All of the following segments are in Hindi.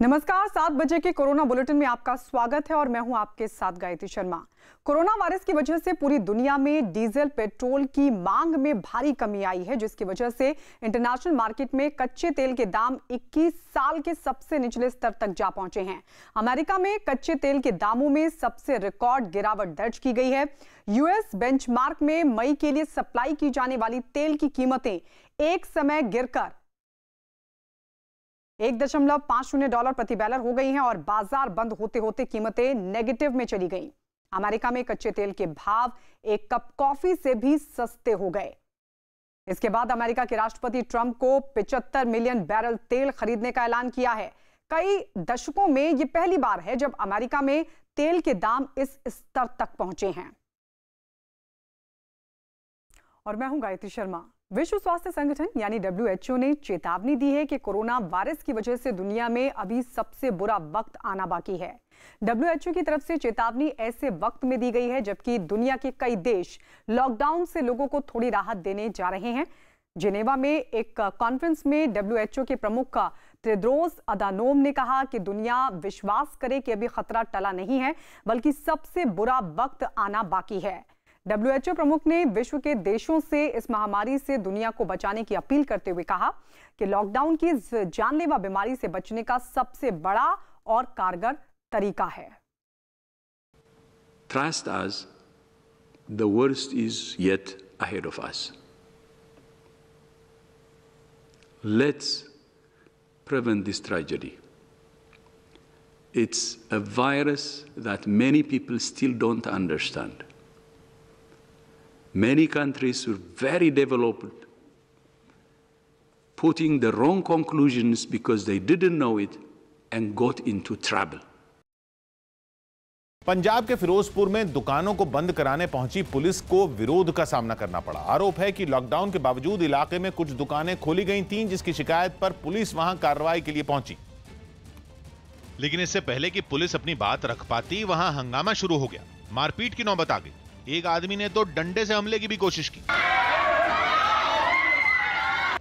नमस्कार, 7 बजे के कोरोना बुलेटिन में आपका स्वागत है और मैं हूं आपके साथ गायत्री शर्मा। कोरोना वायरस की वजह से पूरी दुनिया में डीजल पेट्रोल की मांग में भारी कमी आई है, जिसकी वजह से इंटरनेशनल मार्केट में कच्चे तेल के दाम 21 साल के सबसे निचले स्तर तक जा पहुंचे हैं। अमेरिका में कच्चे तेल के दामों में सबसे रिकॉर्ड गिरावट दर्ज की गई है। यूएस बेंचमार्क में मई के लिए सप्लाई की जाने वाली तेल की कीमतें एक समय गिरकर $1.50 प्रति बैरल हो गई हैं और बाजार बंद होते होते कीमतें नेगेटिव में चली गईं। अमेरिका में कच्चे तेल के भाव एक कप कॉफी से भी सस्ते हो गए। इसके बाद अमेरिका के राष्ट्रपति ट्रंप को 75 मिलियन बैरल तेल खरीदने का ऐलान किया है। कई दशकों में यह पहली बार है जब अमेरिका में तेल के दाम इस स्तर तक पहुंचे हैं। और मैं हूं गायत्री शर्मा। विश्व स्वास्थ्य संगठन यानी WHO ने चेतावनी दी है कि कोरोना वायरस की वजह से दुनिया में अभी सबसे बुरा वक्त आना बाकी है। WHO की तरफ से चेतावनी ऐसे वक्त में दी गई है जबकि दुनिया के कई देश लॉकडाउन से लोगों को थोड़ी राहत देने जा रहे हैं। जिनेवा में एक कॉन्फ्रेंस में WHO के प्रमुख टेड्रोस अधानोम ने कहा कि दुनिया विश्वास करे कि अभी खतरा टला नहीं है, बल्कि सबसे बुरा वक्त आना बाकी है। WHO प्रमुख ने विश्व के देशों से इस महामारी से दुनिया को बचाने की अपील करते हुए कहा कि लॉकडाउन की इस जानलेवा बीमारी से बचने का सबसे बड़ा और कारगर तरीका है। Trust us, the worst is yet ahead of us. Let's prevent this tragedy. It's a virus that many people still don't understand. Many countries were very developed, putting the wrong conclusions because they didn't know it and got into trouble. Punjab के फिरोजपुर में दुकानों को बंद कराने पहुंची पुलिस को विरोध का सामना करना पड़ा। आरोप है कि लॉकडाउन के बावजूद इलाके में कुछ दुकानें खोली गई थीं, जिसकी शिकायत पर पुलिस वहां कार्रवाई के लिए पहुंची। लेकिन इससे पहले कि पुलिस अपनी बात रख पाती, वहां हंगामा शुरू हो गया। मारपीट की नौबत आ गई। एक आदमी ने तो डंडे से हमले की भी कोशिश की।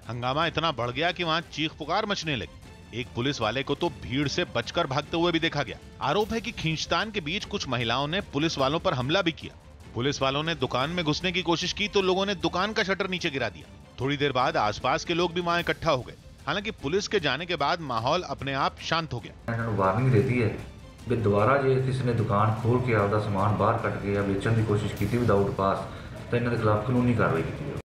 हंगामा इतना बढ़ गया कि वहां चीख पुकार मचने लगी। एक पुलिस वाले को तो भीड़ से बचकर भागते हुए भी देखा गया। आरोप है कि खींचतान के बीच कुछ महिलाओं ने पुलिस वालों पर हमला भी किया। पुलिस वालों ने दुकान में घुसने की कोशिश की तो लोगों ने दुकान का शटर नीचे गिरा दिया। थोड़ी देर बाद आसपास के लोग भी वहां इकट्ठा हो गए। हालांकि पुलिस के जाने के बाद माहौल अपने आप शांत हो गया। वार्निंग देती है कि दोबारा जे किसी ने दुकान खोल के आपका सामान बाहर कट के या बेचने की कोशिश की थी विदाउट पास, तो इन्होंने खिलाफ कानूनी कार्रवाई की थी।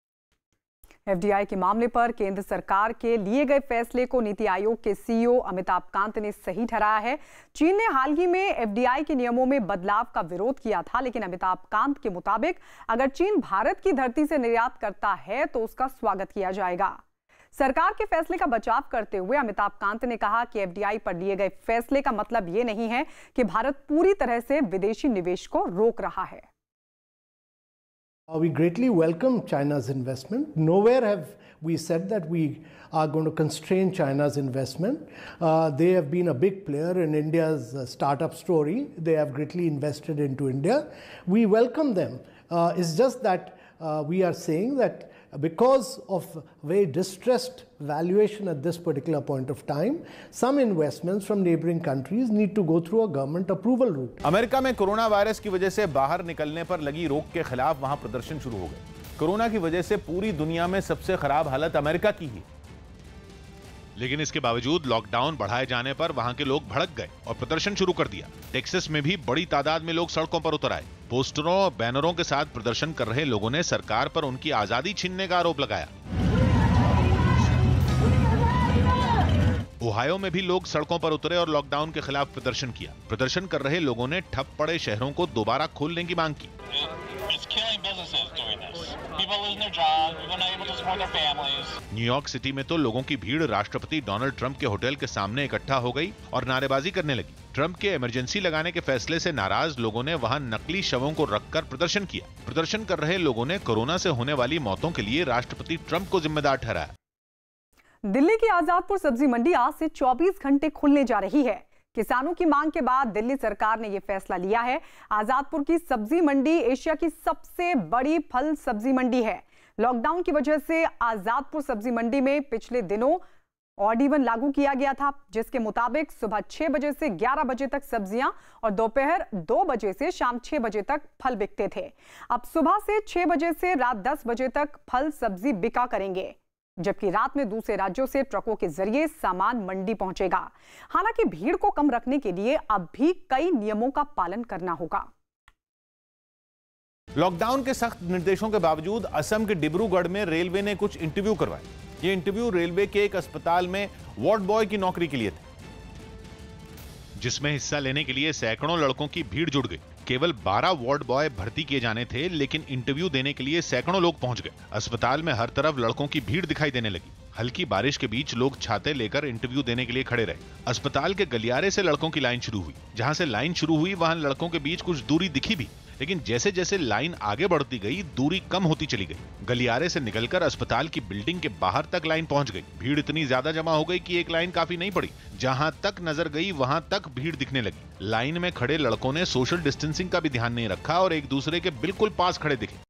FDI के मामले पर केंद्र सरकार के लिए गए फैसले को नीति आयोग के CEO अमिताभ कांत ने सही ठहराया है। चीन ने हाल ही में FDI के नियमों में बदलाव का विरोध किया था, लेकिन अमिताभ कांत के मुताबिक अगर चीन भारत की धरती से निर्यात करता है तो उसका स्वागत किया जाएगा। सरकार के फैसले का बचाव करते हुए अमिताभ कांत ने कहा कि FDI पर लिए गए फैसले का मतलब ये नहीं है कि भारत पूरी तरह से विदेशी निवेश को रोक रहा है। We greatly welcome China's investment. Nowhere have we said that we are going to constrain China's investment. They have been a big player in India's startup story. They have greatly invested into India. We welcome them. It's just that we are saying that because of very distressed valuation at this particular point of time, some investments from neighboring countries need to go through a government approval route. America में कोरोना वायरस की वजह से बाहर निकलने पर लगी रोक के खिलाफ वहां प्रदर्शन शुरू हो गए। कोरोना की वजह से पूरी दुनिया में सबसे खराब हालत अमेरिका की ही। लेकिन इसके बावजूद लॉकडाउन बढ़ाए जाने पर वहां के लोग भड़क गए और प्रदर्शन शुरू कर दिया। टेक्सास में भी बड़ी तादाद में लोग सड़कों पर उतर आए। पोस्टरों और बैनरों के साथ प्रदर्शन कर रहे लोगों ने सरकार पर उनकी आजादी छीनने का आरोप लगाया। ओहायो में भी लोग सड़कों पर उतरे और लॉकडाउन के खिलाफ प्रदर्शन किया। प्रदर्शन कर रहे लोगों ने ठप पड़े शहरों को दोबारा खोलने की मांग की। न्यूयॉर्क सिटी में तो लोगों की भीड़ राष्ट्रपति डोनाल्ड ट्रंप के होटल के सामने इकट्ठा हो गई और नारेबाजी करने लगी। ट्रंप के इमरजेंसी लगाने के फैसले से नाराज लोगों ने वहां नकली शवों को रखकर प्रदर्शन किया। प्रदर्शन कर रहे लोगों ने कोरोना से होने वाली मौतों के लिए राष्ट्रपति ट्रंप को जिम्मेदार ठहराया। दिल्ली की आजादपुर सब्जी मंडी आज से 24 घंटे खुलने जा रही है। किसानों की मांग के बाद दिल्ली सरकार ने यह फैसला लिया है। आजादपुर की सब्जी मंडी एशिया की सबसे बड़ी फल सब्जी मंडी है। लॉकडाउन की वजह से आजादपुर सब्जी मंडी में पिछले दिनों ऑड इवन लागू किया गया था, जिसके मुताबिक सुबह 6 बजे से 11 बजे तक सब्जियां और दोपहर 2 बजे से शाम 6 बजे तक फल बिकते थे। अब सुबह से 6 बजे से रात 10 बजे तक फल सब्जी बिका करेंगे, जबकि रात में दूसरे राज्यों से ट्रकों के जरिए सामान मंडी पहुंचेगा। हालांकि भीड़ को कम रखने के लिए अब भी कई नियमों का पालन करना होगा। लॉकडाउन के सख्त निर्देशों के बावजूद असम के डिब्रूगढ़ में रेलवे ने कुछ इंटरव्यू करवाए। ये इंटरव्यू रेलवे के एक अस्पताल में वार्ड बॉय की नौकरी के लिए थे, जिसमें हिस्सा लेने के लिए सैकड़ों लड़कों की भीड़ जुट गई। केवल 12 वार्ड बॉय भर्ती किए जाने थे, लेकिन इंटरव्यू देने के लिए सैकड़ों लोग पहुंच गए। अस्पताल में हर तरफ लड़कों की भीड़ दिखाई देने लगी। हल्की बारिश के बीच लोग छाते लेकर इंटरव्यू देने के लिए खड़े रहे। अस्पताल के गलियारे से लड़कों की लाइन शुरू हुई। जहां से लाइन शुरू हुई वहां लड़कों के बीच कुछ दूरी दिखी भी, लेकिन जैसे जैसे लाइन आगे बढ़ती गई दूरी कम होती चली गई। गलियारे से निकलकर अस्पताल की बिल्डिंग के बाहर तक लाइन पहुंच गई। भीड़ इतनी ज्यादा जमा हो गई कि एक लाइन काफी नहीं पड़ी। जहां तक नजर गई वहां तक भीड़ दिखने लगी। लाइन में खड़े लड़कों ने सोशल डिस्टेंसिंग का भी ध्यान नहीं रखा और एक दूसरे के बिल्कुल पास खड़े दिखे।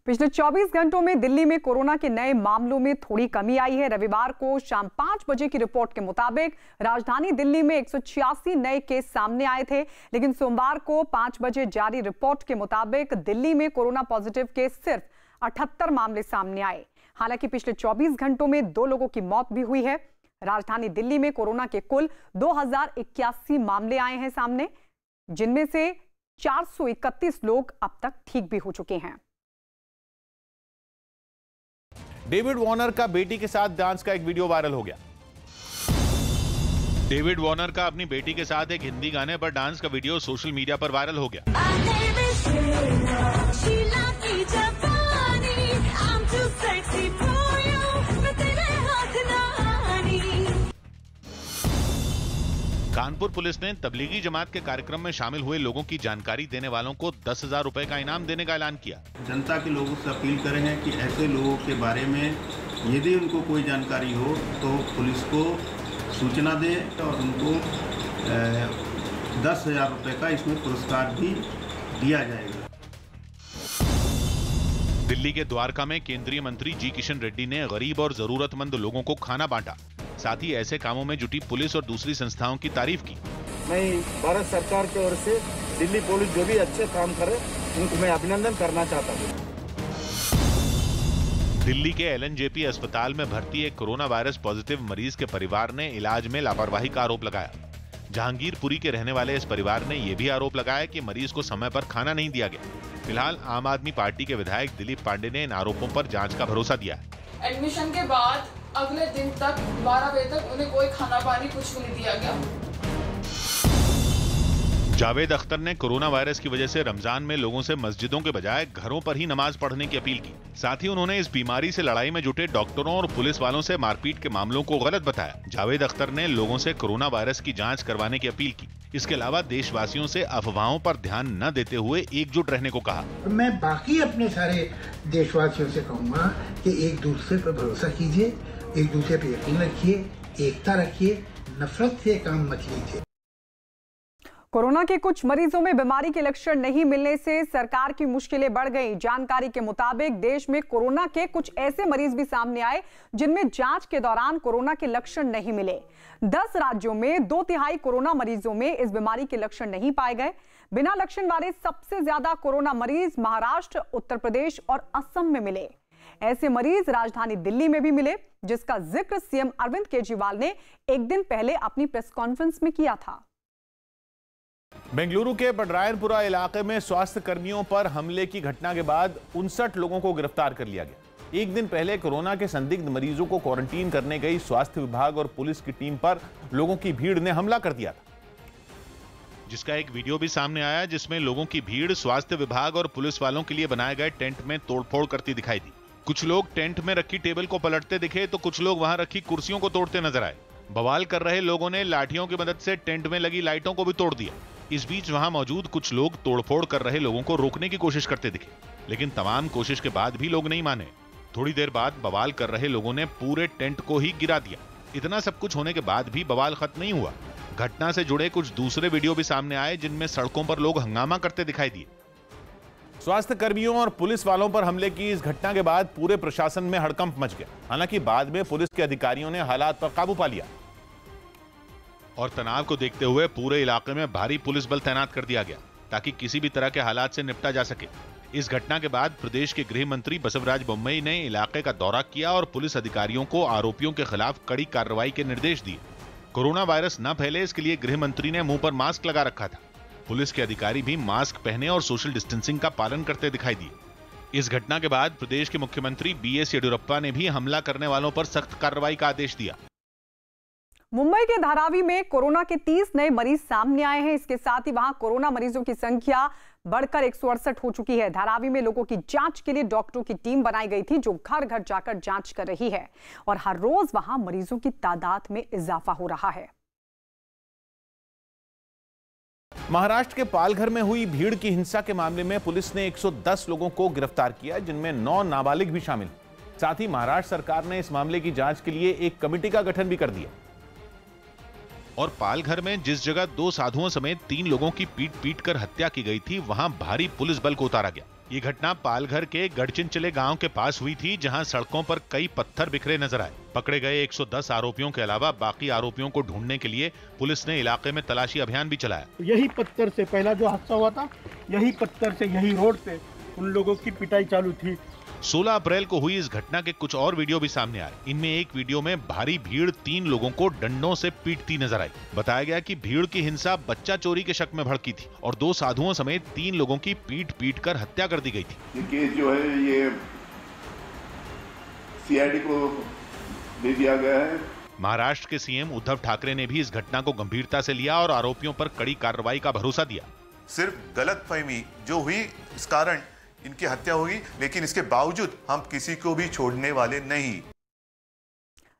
पिछले 24 घंटों में दिल्ली में कोरोना के नए मामलों में थोड़ी कमी आई है। रविवार को शाम 5 बजे की रिपोर्ट के मुताबिक राजधानी दिल्ली में 186 नए केस सामने आए थे, लेकिन सोमवार को 5 बजे जारी रिपोर्ट के मुताबिक दिल्ली में कोरोना पॉजिटिव के सिर्फ 78 मामले सामने आए। हालांकि पिछले 24 घंटों में 2 लोगों की मौत भी हुई है। राजधानी दिल्ली में कोरोना के कुल 2081 मामले आए हैं सामने, जिनमें से 431 लोग अब तक ठीक भी हो चुके हैं। डेविड वॉर्नर का बेटी के साथ डांस का एक वीडियो वायरल हो गया। डेविड वॉर्नर का अपनी बेटी के साथ एक हिंदी गाने पर डांस का वीडियो सोशल मीडिया पर वायरल हो गया। कानपुर पुलिस ने तबलीगी जमात के कार्यक्रम में शामिल हुए लोगों की जानकारी देने वालों को 10,000 रुपए का इनाम देने का ऐलान किया। जनता के लोगों से अपील कर रहे हैं कि ऐसे लोगों के बारे में यदि उनको कोई जानकारी हो तो पुलिस को सूचना दें और उनको 10,000 रुपए का इसमें पुरस्कार भी दिया जाएगा। दिल्ली के द्वारका में केंद्रीय मंत्री जी किशन रेड्डी ने गरीब और जरूरतमंद लोगों को खाना बांटा। साथ ही ऐसे कामों में जुटी पुलिस और दूसरी संस्थाओं की तारीफ की। मैं भारत सरकार की ओर से दिल्ली पुलिस जो भी अच्छे काम करे उनको मैं अभिनंदन करना चाहता हूँ। दिल्ली के LNJP अस्पताल में भर्ती एक कोरोना वायरस पॉजिटिव मरीज के परिवार ने इलाज में लापरवाही का आरोप लगाया। जहांगीरपुरी के रहने वाले इस परिवार ने यह भी आरोप लगाया कि मरीज को समय पर खाना नहीं दिया गया। फिलहाल आम आदमी पार्टी के विधायक दिलीप पांडे ने इन आरोपों पर जांच का भरोसा दिया है। एडमिशन के बाद अगले दिन तक 12 बजे तक उन्हें कोई खाना पानी कुछ भी नहीं दिया गया। जावेद अख्तर ने कोरोना वायरस की वजह से रमजान में लोगों से मस्जिदों के बजाय घरों पर ही नमाज पढ़ने की अपील की। साथ ही उन्होंने इस बीमारी से लड़ाई में जुटे डॉक्टरों और पुलिस वालों से मारपीट के मामलों को गलत बताया। जावेद अख्तर ने लोगों से कोरोना वायरस की जांच करवाने की अपील की। इसके अलावा देशवासियों से अफवाहों पर ध्यान न देते हुए एकजुट रहने को कहा। मैं बाकी अपने सारे देशवासियों से कहूँगा कि एक दूसरे पर भरोसा कीजिए, एक दूसरे पर यकीन रखिए, एकता रखिए, नफरत से काम मत लीजिए। कोरोना के कुछ मरीजों में बीमारी के लक्षण नहीं मिलने से सरकार की मुश्किलें बढ़ गई। जानकारी के मुताबिक देश में कोरोना के कुछ ऐसे मरीज भी सामने आए जिनमें जांच के दौरान कोरोना के लक्षण नहीं मिले। 10 राज्यों में 2/3 कोरोना मरीजों में इस बीमारी के लक्षण नहीं पाए गए। बिना लक्षण वाले सबसे ज्यादा कोरोना मरीज महाराष्ट्र, उत्तर प्रदेश और असम में मिले। ऐसे मरीज राजधानी दिल्ली में भी मिले, जिसका जिक्र सीएम अरविंद केजरीवाल ने एक दिन पहले अपनी प्रेस कॉन्फ्रेंस में किया था। बेंगलुरु के बडरायनपुरा इलाके में स्वास्थ्य कर्मियों पर हमले की घटना के बाद 59 लोगों को गिरफ्तार कर लिया गया। एक दिन पहले कोरोना के संदिग्ध मरीजों को क्वारंटीन करने गई स्वास्थ्य विभाग और पुलिस की टीम पर लोगों की भीड़ ने हमला कर दिया था, जिसका एक वीडियो भी सामने आया जिसमें लोगों की भीड़ स्वास्थ्य विभाग और पुलिस वालों के लिए बनाए गए टेंट में तोड़फोड़ करती दिखाई दी। कुछ लोग टेंट में रखी टेबल को पलटते दिखे तो कुछ लोग वहां रखी कुर्सियों को तोड़ते नजर आए। बवाल कर रहे लोगों ने लाठियों की मदद से टेंट में लगी लाइटों को भी तोड़ दिया। इस बीच वहां मौजूद कुछ लोग तोड़फोड़ कर रहे लोगों को रोकने की कोशिश करते दिखे, लेकिन तमाम कोशिश के बाद भी लोग नहीं माने। थोड़ी देर बाद बवाल कर रहे लोगों ने पूरे टेंट को ही गिरा दिया। इतना सब कुछ होने के बाद भी बवाल खत्म नहीं हुआ। घटना से जुड़े कुछ दूसरे वीडियो भी सामने आए जिनमें सड़कों पर लोग हंगामा करते दिखाई दिए। स्वास्थ्य कर्मियों और पुलिस वालों पर हमले की इस घटना के बाद पूरे प्रशासन में हड़कंप मच गया। हालांकि बाद में पुलिस के अधिकारियों ने हालात पर काबू पा लिया और तनाव को देखते हुए पूरे इलाके में भारी पुलिस बल तैनात कर दिया गया ताकि किसी भी तरह के हालात से निपटा जा सके। इस घटना के बाद प्रदेश के गृह मंत्री बसवराज बोम्मई ने इलाके का दौरा किया और पुलिस अधिकारियों को आरोपियों के खिलाफ कड़ी कार्रवाई के निर्देश दिए। कोरोना वायरस न फैले इसके लिए गृह मंत्री ने मुंह पर मास्क लगा रखा था। पुलिस के अधिकारी भी मास्क पहने और सोशल डिस्टेंसिंग का पालन करते दिखाई दिए। इस घटना के बाद प्रदेश के मुख्यमंत्री बीएस येडियुरप्पा ने भी हमला करने वालों पर सख्त कार्रवाई का आदेश दिया। मुंबई के धारावी में कोरोना के 30 नए मरीज सामने आए हैं। इसके साथ ही वहां कोरोना मरीजों की संख्या बढ़कर 168 हो चुकी है। धारावी में लोगों की जांच के लिए डॉक्टरों की टीम बनाई गई थी जो घर घर जाकर जांच कर रही है और हर रोज वहां मरीजों की तादाद में इजाफा हो रहा है। महाराष्ट्र के पालघर में हुई भीड़ की हिंसा के मामले में पुलिस ने 110 लोगों को गिरफ्तार किया, जिनमें 9 नाबालिग भी शामिल। साथ ही महाराष्ट्र सरकार ने इस मामले की जांच के लिए एक कमेटी का गठन भी कर दिया। और पालघर में जिस जगह 2 साधुओं समेत 3 लोगों की पीट कर हत्या की गई थी, वहां भारी पुलिस बल को उतारा गया। ये घटना पालघर के गढ़चिंचले गांव के पास हुई थी, जहां सड़कों पर कई पत्थर बिखरे नजर आए। पकड़े गए 110 आरोपियों के अलावा बाकी आरोपियों को ढूंढने के लिए पुलिस ने इलाके में तलाशी अभियान भी चलाया। यही पत्थर से पहला जो हादसा हुआ था, यही पत्थर से यही रोड पे उन लोगों की पिटाई चालू थी। 16 अप्रैल को हुई इस घटना के कुछ और वीडियो भी सामने आए। इनमें एक वीडियो में भारी भीड़ 3 लोगों को डंडों से पीटती नजर आई। बताया गया कि भीड़ की हिंसा बच्चा चोरी के शक में भड़की थी और 2 साधुओं समेत 3 लोगों की पीट कर हत्या कर दी गई थी। ये केस जो है ये सीआईडी को दे दिया गया है। महाराष्ट्र के सीएम उद्धव ठाकरे ने भी इस घटना को गंभीरता से लिया और आरोपियों पर कड़ी कार्रवाई का भरोसा दिया। सिर्फ गलतफहमी जो हुई इस कारण इनकी हत्या हुई, लेकिन इसके बावजूद हम किसी को भी छोड़ने वाले नहीं।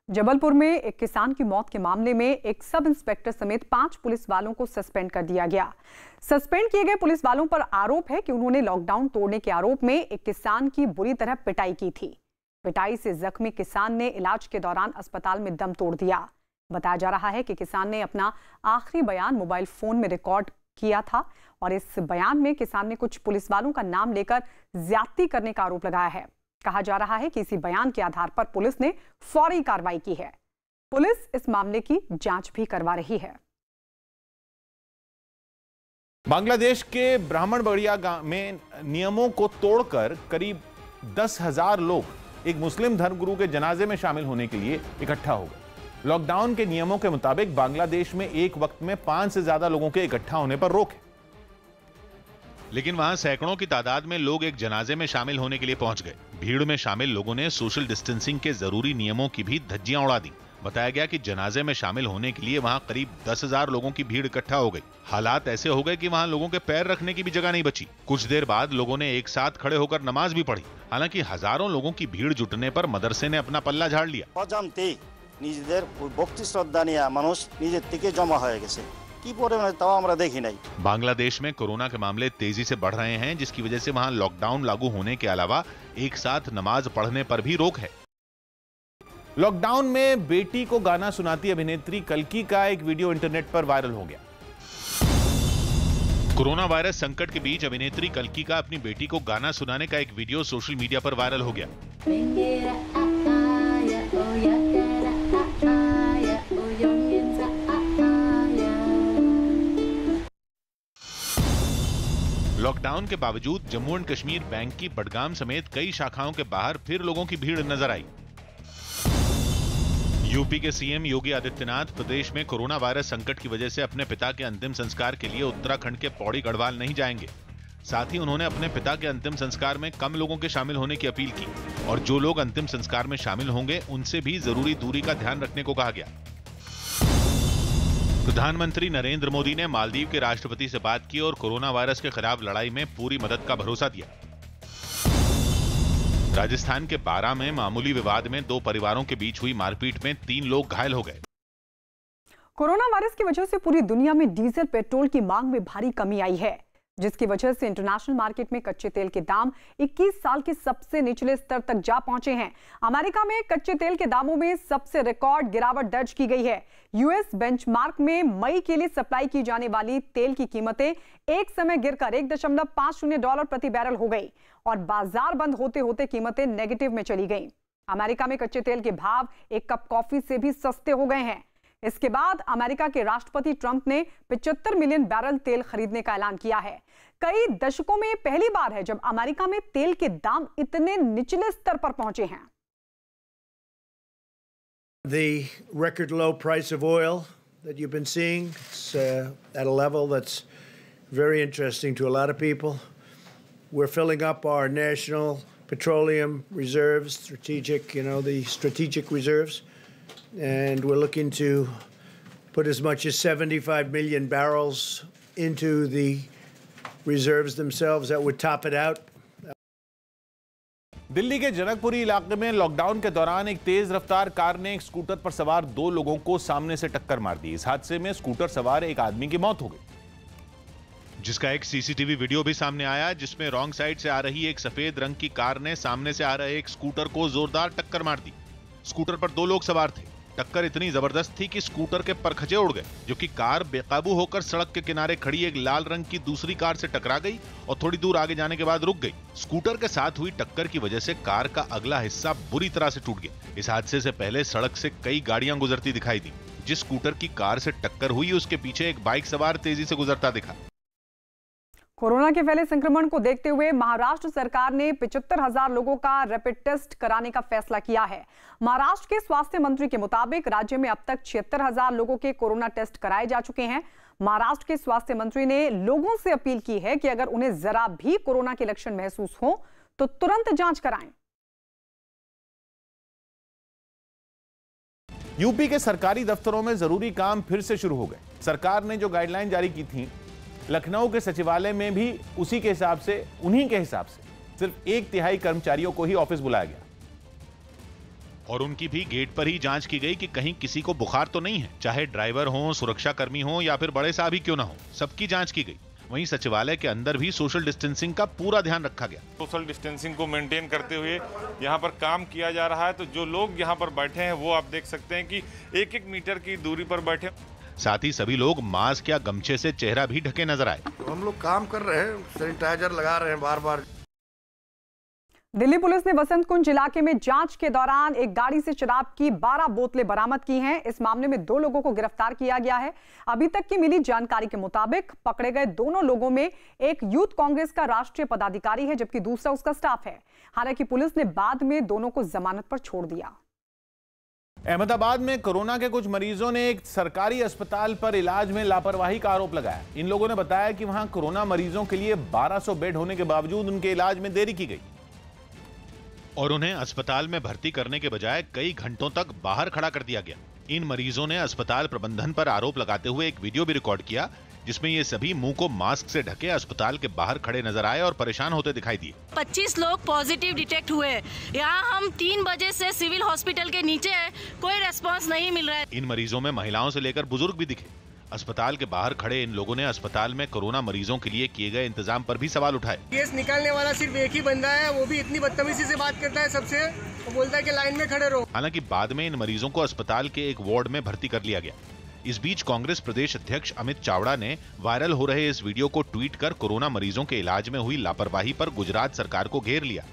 जबलपुर में एक किसान की मौत के मामले में एक सब इंस्पेक्टर समेत 5 पुलिस वालों को सस्पेंड कर दिया गया। सस्पेंड किए गए पुलिस वालों पर आरोप है कि उन्होंने लॉकडाउन तोड़ने के आरोप में एक किसान की बुरी तरह पिटाई की थी। पिटाई से जख्मी किसान ने इलाज के दौरान अस्पताल में दम तोड़ दिया। बताया जा रहा है कि किसान ने अपना आखिरी बयान मोबाइल फोन में रिकॉर्ड किया था और इस बयान में किसान ने कुछ पुलिस वालों का नाम लेकर ज्यादती करने का आरोप लगाया है। कहा जा रहा है कि इसी बयान के आधार पर पुलिस ने फौरी कार्रवाई की है। पुलिस इस मामले की जांच भी करवा रही है। बांग्लादेश के ब्राह्मणबड़िया गांव में नियमों को तोड़कर करीब 10,000 लोग एक मुस्लिम धर्मगुरु के जनाजे में शामिल होने के लिए इकट्ठा हो गए। लॉकडाउन के नियमों के मुताबिक बांग्लादेश में एक वक्त में 5 से ज्यादा लोगों के इकट्ठा होने पर रोक है, लेकिन वहां सैकड़ों की तादाद में लोग एक जनाजे में शामिल होने के लिए पहुंच गए। भीड़ में शामिल लोगों ने सोशल डिस्टेंसिंग के जरूरी नियमों की भी धज्जियां उड़ा दी। बताया गया कि जनाजे में शामिल होने के लिए वहां करीब 10,000 लोगों की भीड़ इकट्ठा हो गई। हालात ऐसे हो गए कि वहां लोगों के पैर रखने की भी जगह नहीं बची। कुछ देर बाद लोगों ने एक साथ खड़े होकर नमाज भी पढ़ी। हालांकि हजारों लोगों की भीड़ जुटने पर मदरसे ने अपना पल्ला झाड़ लिया। बांग्लादेश में कोरोना के मामले तेजी से बढ़ रहे हैं, जिसकी वजह से वहां लॉकडाउन लागू होने के अलावा एक साथ नमाज पढ़ने पर भी रोक है। लॉकडाउन में बेटी को गाना सुनाती अभिनेत्री कल्की का एक वीडियो इंटरनेट पर वायरल हो गया। कोरोना वायरस संकट के बीच अभिनेत्री कल्की का अपनी बेटी को गाना सुनाने का एक वीडियो सोशल मीडिया पर वायरल हो गया। लॉकडाउन के बावजूद जम्मू एंड कश्मीर बैंक की बडगाम समेत कई शाखाओं के बाहर फिर लोगों की भीड़ नजर आई। यूपी के सीएम योगी आदित्यनाथ प्रदेश में कोरोना वायरस संकट की वजह से अपने पिता के अंतिम संस्कार के लिए उत्तराखंड के पौड़ी गढ़वाल नहीं जाएंगे। साथ ही उन्होंने अपने पिता के अंतिम संस्कार में कम लोगों के शामिल होने की अपील की और जो लोग अंतिम संस्कार में शामिल होंगे उनसे भी जरूरी दूरी का ध्यान रखने को कहा गया। प्रधानमंत्री नरेंद्र मोदी ने मालदीव के राष्ट्रपति से बात की और कोरोना वायरस के खिलाफ लड़ाई में पूरी मदद का भरोसा दिया। राजस्थान के बारां में मामूली विवाद में 2 परिवारों के बीच हुई मारपीट में 3 लोग घायल हो गए। कोरोना वायरस की वजह से पूरी दुनिया में डीजल पेट्रोल की मांग में भारी कमी आई है। जिसकी वजह से इंटरनेशनल मार्केट में कच्चे तेल के दाम 21 साल के सबसे निचले स्तर तक जा पहुंचे हैं। अमेरिका में कच्चे तेल के दामों में सबसे रिकॉर्ड गिरावट दर्ज की गई है। यूएस बेंचमार्क में मई के लिए सप्लाई की जाने वाली तेल की कीमतें एक समय गिरकर $1.50 प्रति बैरल हो गई और बाजार बंद होते होते कीमतें नेगेटिव में चली गईं। अमेरिका में कच्चे तेल के भाव एक कप कॉफी से भी सस्ते हो गए हैं। इसके बाद अमेरिका के राष्ट्रपति ट्रंप ने 75 मिलियन बैरल तेल खरीदने का ऐलान किया है। कई दशकों में पहली बार है जब अमेरिका में तेल के दाम इतने निचले स्तर पर पहुंचे हैं। The record low price of oil that you've been seeing, it's at a level that's very interesting to a lot of people. We're filling up our national petroleum reserves, the strategic reserves. And we're looking to put as much as 75 million barrels into the reserves themselves. That would top it out. Delhi के जनकपुरी इलाके में लॉकडाउन के दौरान एक तेज रफ्तार कार ने एक स्कूटर पर सवार 2 लोगों को सामने से टक्कर मार दी। इस हादसे में स्कूटर सवार एक आदमी की मौत हो गई, जिसका एक सीसीटीवी वीडियो भी सामने आया, जिसमें रॉन्ग साइड से आ रही एक सफेद रंग की कार ने सामने से आ रहे एक स्कूटर को जोरदार टक्कर मार दी। स्कूटर पर 2 लोग सवार थे। टक्कर इतनी जबरदस्त थी कि स्कूटर के परखचे उड़ गए, जबकि कार बेकाबू होकर सड़क के किनारे खड़ी एक लाल रंग की दूसरी कार से टकरा गई और थोड़ी दूर आगे जाने के बाद रुक गई। स्कूटर के साथ हुई टक्कर की वजह से कार का अगला हिस्सा बुरी तरह से टूट गया। इस हादसे से पहले सड़क से कई गाड़ियां गुजरती दिखाई दी। जिस स्कूटर की कार से टक्कर हुई उसके पीछे एक बाइक सवार तेजी से गुजरता दिखा। कोरोना के फैले संक्रमण को देखते हुए महाराष्ट्र सरकार ने 75,000 लोगों का रैपिड टेस्ट कराने का फैसला किया है। महाराष्ट्र के स्वास्थ्य मंत्री के मुताबिक राज्य में अब तक 76,000 लोगों के कोरोना टेस्ट कराए जा चुके हैं। महाराष्ट्र के स्वास्थ्य मंत्री ने लोगों से अपील की है कि अगर उन्हें जरा भी कोरोना के लक्षण महसूस हो तो तुरंत जांच कराएं। यूपी के सरकारी दफ्तरों में जरूरी काम फिर से शुरू हो गए। सरकार ने जो गाइडलाइन जारी की थी, लखनऊ के सचिवालय में भी उन्हीं के हिसाब से सिर्फ 1/3 कर्मचारियों को ही ऑफिस बुलाया गया और उनकी भी गेट पर ही जांच की गई कि कहीं किसी को बुखार तो नहीं है। चाहे ड्राइवर हो, सुरक्षा कर्मी हो या फिर बड़े साहब ही क्यों ना हो, सबकी जांच की गई। वहीं सचिवालय के अंदर भी सोशल डिस्टेंसिंग का पूरा ध्यान रखा गया। सोशल डिस्टेंसिंग को मेंटेन करते हुए यहाँ पर काम किया जा रहा है। तो जो लोग यहाँ पर बैठे हैं वो आप देख सकते हैं कि 1-1 मीटर की दूरी पर बैठे। साथ ही सभी लोग मास्क या गमछे से चेहरा भी ढके नजर आए। हम लोग काम कर रहे हैं, सैनिटाइजर लगा रहे हैं बार बार। दिल्ली पुलिस ने वसंत कुंज इलाके में जांच के दौरान एक गाड़ी से शराब की 12 बोतलें बरामद की हैं। इस मामले में 2 लोगों को गिरफ्तार किया गया है। अभी तक की मिली जानकारी के मुताबिक पकड़े गए दोनों लोगों में एक यूथ कांग्रेस का राष्ट्रीय पदाधिकारी है, जबकि दूसरा उसका स्टाफ है। हालांकि पुलिस ने बाद में दोनों को जमानत पर छोड़ दिया। अहमदाबाद में कोरोना के कुछ मरीजों ने एक सरकारी अस्पताल पर इलाज में लापरवाही का आरोप लगाया। इन लोगों ने बताया कि वहां कोरोना मरीजों के लिए 1200 बेड होने के बावजूद उनके इलाज में देरी की गई और उन्हें अस्पताल में भर्ती करने के बजाय कई घंटों तक बाहर खड़ा कर दिया गया। इन मरीजों ने अस्पताल प्रबंधन पर आरोप लगाते हुए एक वीडियो भी रिकॉर्ड किया, जिसमें ये सभी मुंह को मास्क से ढके अस्पताल के बाहर खड़े नजर आए और परेशान होते दिखाई दिए। 25 लोग पॉजिटिव डिटेक्ट हुए। यहाँ हम 3 बजे से सिविल हॉस्पिटल के नीचे है, कोई रेस्पॉन्स नहीं मिल रहा है। इन मरीजों में महिलाओं से लेकर बुजुर्ग भी दिखे। अस्पताल के बाहर खड़े इन लोगों ने अस्पताल में कोरोना मरीजों के लिए किए गए इंतजाम पर भी सवाल उठाए। केस निकालने वाला सिर्फ एक ही बंदा है, वो भी इतनी बदतमीजी से बात करता है सबसे, वो बोलता है कि लाइन में खड़े रहो। हालांकि बाद में इन मरीजों को अस्पताल के एक वार्ड में भर्ती कर लिया गया। इस बीच कांग्रेस प्रदेश अध्यक्ष अमित चावड़ा ने वायरल हो रहे इस वीडियो को ट्वीट कर कोरोना मरीजों के इलाज में हुई लापरवाही पर गुजरात सरकार को घेर लिया।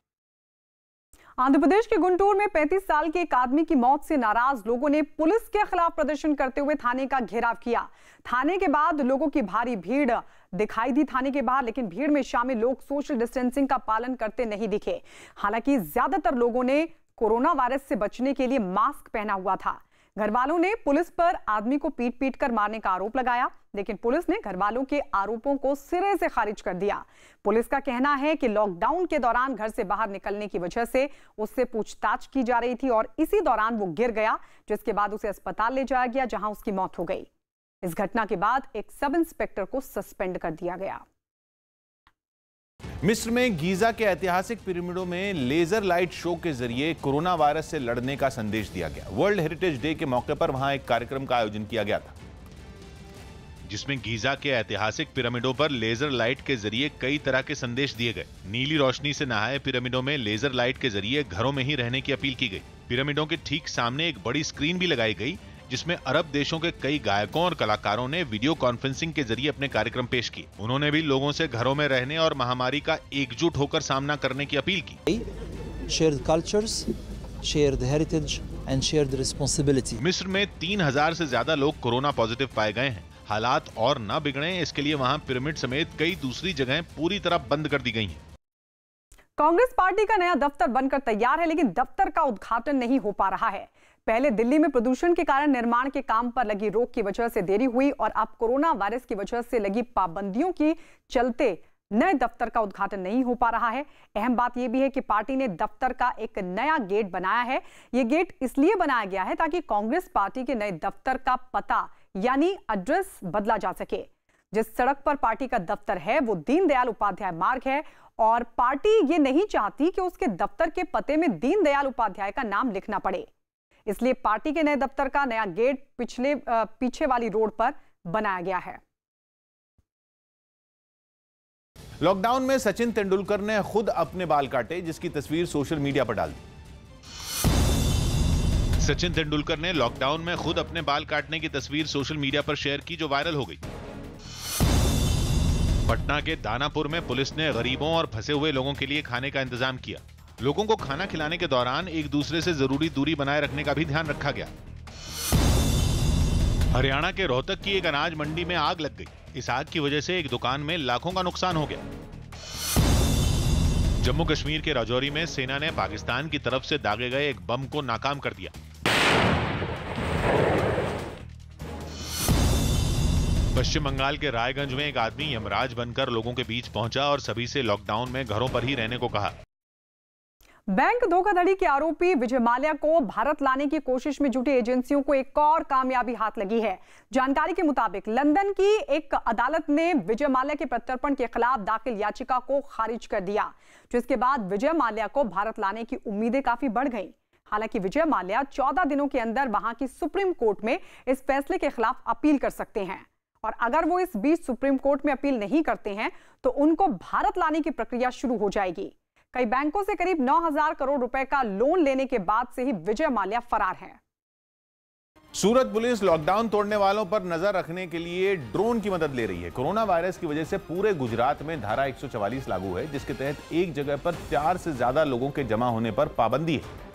आंध्र प्रदेश के गुंटूर में 35 साल के एक आदमी की मौत से नाराज लोगों ने पुलिस के खिलाफ प्रदर्शन करते हुए थाने का घेराव किया। थाने के बाद लोगों की भारी भीड़ दिखाई दी थाने के बाहर, लेकिन भीड़ में शामिल लोग सोशल डिस्टेंसिंग का पालन करते नहीं दिखे। हालांकि ज्यादातर लोगों ने कोरोना वायरस से बचने के लिए मास्क पहना हुआ था। घर वालों ने पुलिस पर आदमी को पीट कर मारने का आरोप लगाया, लेकिन पुलिस ने घर वालों के आरोपों को सिरे से खारिज कर दिया। पुलिस का कहना है कि लॉकडाउन के दौरान घर से बाहर निकलने की वजह से उससे पूछताछ की जा रही थी और इसी दौरान वो गिर गया, जिसके बाद उसे अस्पताल ले जाया गया, जहां उसकी मौत हो गई। इस घटना के बाद एक सब इंस्पेक्टर को सस्पेंड कर दिया गया। मिस्र में गीजा के ऐतिहासिक पिरामिडों में लेजर लाइट शो के जरिए कोरोना वायरस से लड़ने का संदेश दिया गया। वर्ल्ड हेरिटेज डे के मौके पर वहां एक कार्यक्रम का आयोजन किया गया था। जिसमें गीजा के ऐतिहासिक पिरामिडों पर लेजर लाइट के जरिए कई तरह के संदेश दिए गए। नीली रोशनी से नहाए पिरामिडों में लेजर लाइट के जरिए घरों में ही रहने की अपील की गई। पिरामिडों के ठीक सामने एक बड़ी स्क्रीन भी लगाई गई, जिसमें अरब देशों के कई गायकों और कलाकारों ने वीडियो कॉन्फ्रेंसिंग के जरिए अपने कार्यक्रम पेश किए। उन्होंने भी लोगों से घरों में रहने और महामारी का एकजुट होकर सामना करने की अपील की। Shared cultures, shared heritage and shared responsibility. मिस्र में 3000 से ज्यादा लोग कोरोना पॉजिटिव पाए गए हैं। हालात और न बिगड़े, इसके लिए वहां पिरामिड समेत कई दूसरी जगहें पूरी तरह बंद कर दी गई हैं। कांग्रेस पार्टी का नया दफ्तर बनकर तैयार है, लेकिन दफ्तर का उद्घाटन नहीं हो पा रहा है। पहले दिल्ली में प्रदूषण के कारण निर्माण के काम पर लगी रोक की वजह से देरी हुई और अब कोरोना वायरस की वजह से लगी पाबंदियों के चलते नए दफ्तर का उद्घाटन नहीं हो पा रहा है। अहम बात यह भी है कि पार्टी ने दफ्तर का एक नया गेट बनाया है। यह गेट इसलिए बनाया गया है ताकि कांग्रेस पार्टी के नए दफ्तर का पता यानी एड्रेस बदला जा सके। जिस सड़क पर पार्टी का दफ्तर है वो दीनदयाल उपाध्याय मार्ग है और पार्टी ये नहीं चाहती कि उसके दफ्तर के पते में दीनदयाल उपाध्याय का नाम लिखना पड़े। इसलिए पार्टी के नए दफ्तर का नया गेट पीछे वाली रोड पर बनाया गया है। लॉकडाउन में सचिन तेंदुलकर ने खुद अपने बाल काटे, जिसकी तस्वीर सोशल मीडिया पर डाल दी। सचिन तेंदुलकर ने लॉकडाउन में खुद अपने बाल काटने की तस्वीर सोशल मीडिया पर शेयर की, जो वायरल हो गई। पटना के दानापुर में पुलिस ने गरीबों और फंसे हुए लोगों के लिए खाने का इंतजाम किया। लोगों को खाना खिलाने के दौरान एक दूसरे से जरूरी दूरी बनाए रखने का भी ध्यान रखा गया। हरियाणा के रोहतक की एक अनाज मंडी में आग लग गई। इस आग की वजह से एक दुकान में लाखों का नुकसान हो गया। जम्मू कश्मीर के राजौरी में सेना ने पाकिस्तान की तरफ से दागे गए एक बम को नाकाम कर दिया। पश्चिम बंगाल के रायगंज में एक आदमी यमराज बनकर लोगों के बीच पहुंचा और सभी से लॉकडाउन में घरों पर ही रहने को कहा। बैंक धोखाधड़ी के आरोपी विजय माल्या को भारत लाने की कोशिश में जुटी एजेंसियों को एक और कामयाबी हाथ लगी है। जानकारी के मुताबिक लंदन की एक अदालत ने विजय माल्या के प्रत्यर्पण के खिलाफ दाखिल याचिका को खारिज कर दिया, जिसके बाद विजय माल्या को भारत लाने की उम्मीदें काफी बढ़ गईं। हालांकि विजय माल्या 14 दिनों के अंदर वहां की सुप्रीम कोर्ट में इस फैसले के खिलाफ अपील कर सकते हैं और अगर वो इस बीच सुप्रीम कोर्ट में अपील नहीं करते हैं तो उनको भारत लाने की प्रक्रिया शुरू हो जाएगी। कई बैंकों से करीब 9,000 करोड़ रुपए का लोन लेने के बाद से ही विजय माल्या फरार हैं। सूरत पुलिस लॉकडाउन तोड़ने वालों पर नजर रखने के लिए ड्रोन की मदद ले रही है। कोरोना वायरस की वजह से पूरे गुजरात में धारा 144 लागू है, जिसके तहत एक जगह पर 4 से ज्यादा लोगों के जमा होने पर पाबंदी है।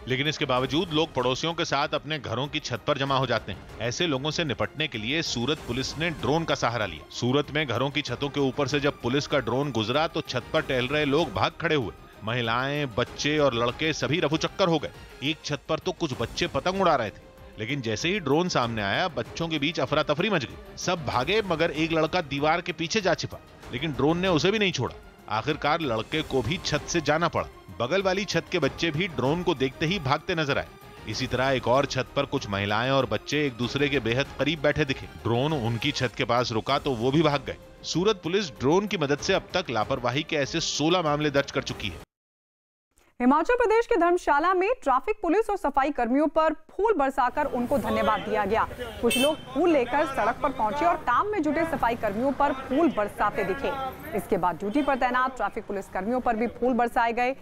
लेकिन इसके बावजूद लोग पड़ोसियों के साथ अपने घरों की छत पर जमा हो जाते हैं। ऐसे लोगों से निपटने के लिए सूरत पुलिस ने ड्रोन का सहारा लिया। सूरत में घरों की छतों के ऊपर से जब पुलिस का ड्रोन गुजरा तो छत पर टहल रहे लोग भाग खड़े हुए। महिलाएं, बच्चे और लड़के सभी रफूचक्कर हो गए। एक छत पर तो कुछ बच्चे पतंग उड़ा रहे थे, लेकिन जैसे ही ड्रोन सामने आया बच्चों के बीच अफरा तफरी मच गई। सब भागे मगर एक लड़का दीवार के पीछे जा छिपा, लेकिन ड्रोन ने उसे भी नहीं छोड़ा। आखिरकार लड़के को भी छत से जाना पड़ा। बगल वाली छत के बच्चे भी ड्रोन को देखते ही भागते नजर आए। इसी तरह एक और छत पर कुछ महिलाएं और बच्चे एक दूसरे के बेहद करीब बैठे दिखे। ड्रोन उनकी छत के पास रुका तो वो भी भाग गए। सूरत पुलिस ड्रोन की मदद से अब तक लापरवाही के ऐसे 16 मामले दर्ज कर चुकी है। हिमाचल प्रदेश के धर्मशाला में ट्रैफिक पुलिस और सफाई कर्मियों पर फूल बरसाकर उनको धन्यवाद दिया गया। कुछ लोग फूल लेकर सड़क पर पहुंचे और काम में जुटे सफाई कर्मियों पर फूल बरसाते दिखे। इसके बाद ड्यूटी पर तैनात ट्रैफिक पुलिस कर्मियों पर भी फूल बरसाए गए।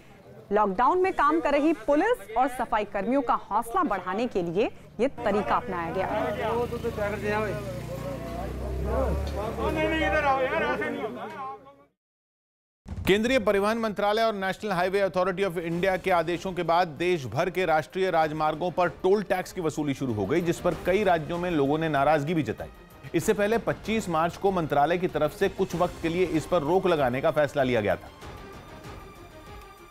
लॉकडाउन में काम कर रही पुलिस और सफाई कर्मियों का हौसला बढ़ाने के लिए ये तरीका अपनाया गया। केंद्रीय परिवहन मंत्रालय और national highway authority of India के आदेशों के बाद देश भर के राष्ट्रीय राजमार्गों पर टोल टैक्स की वसूली शुरू हो गई, जिस पर कई राज्यों में लोगों ने नाराजगी भी जताई। इससे पहले 25 मार्च को मंत्रालय की तरफ से कुछ वक्त के लिए इस पर रोक लगाने का फैसला लिया गया था।